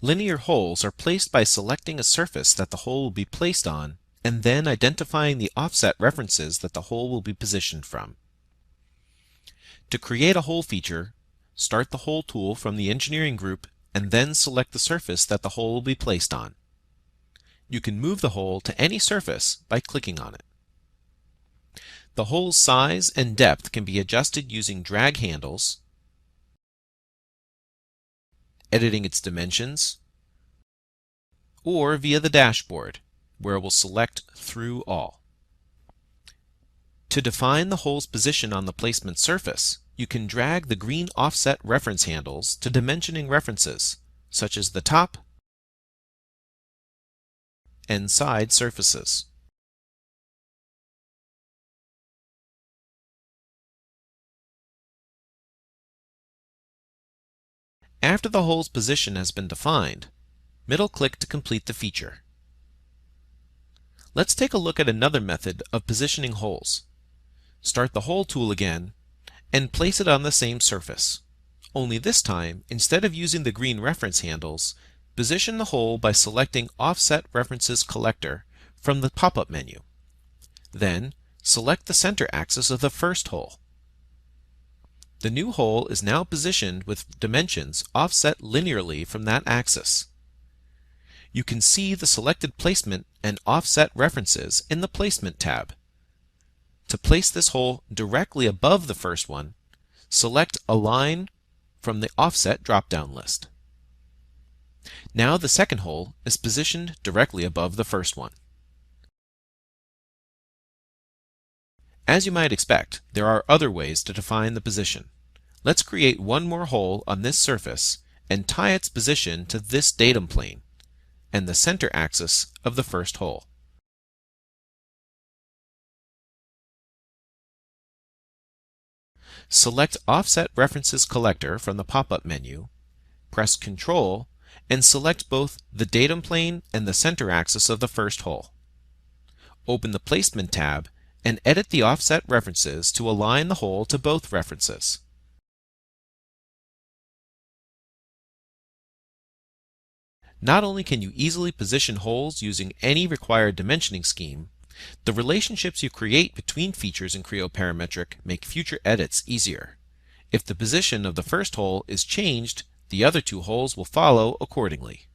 Linear holes are placed by selecting a surface that the hole will be placed on and then identifying the offset references that the hole will be positioned from. To create a hole feature, start the Hole tool from the Engineering group and then select the surface that the hole will be placed on. You can move the hole to any surface by clicking on it. The hole's size and depth can be adjusted using drag handles, editing its dimensions, or via the dashboard, where it will select Through All. To define the hole's position on the placement surface, you can drag the green offset reference handles to dimensioning references, such as the top and side surfaces. After the hole's position has been defined, middle-click to complete the feature. Let's take a look at another method of positioning holes. Start the Hole tool again and place it on the same surface. Only this time, instead of using the green reference handles, position the hole by selecting Offset References Collector from the pop-up menu. Then, select the center axis of the first hole. The new hole is now positioned with dimensions offset linearly from that axis. You can see the selected placement and offset references in the Placement tab. To place this hole directly above the first one, select Align from the Offset drop-down list. Now the second hole is positioned directly above the first one. As you might expect, there are other ways to define the position. Let's create one more hole on this surface and tie its position to this datum plane and the center axis of the first hole. Select Offset References Collector from the pop-up menu, press Ctrl, and select both the datum plane and the center axis of the first hole. Open the Placement tab and edit the offset references to align the hole to both references. Not only can you easily position holes using any required dimensioning scheme, the relationships you create between features in Creo Parametric make future edits easier. If the position of the first hole is changed, the other two holes will follow accordingly.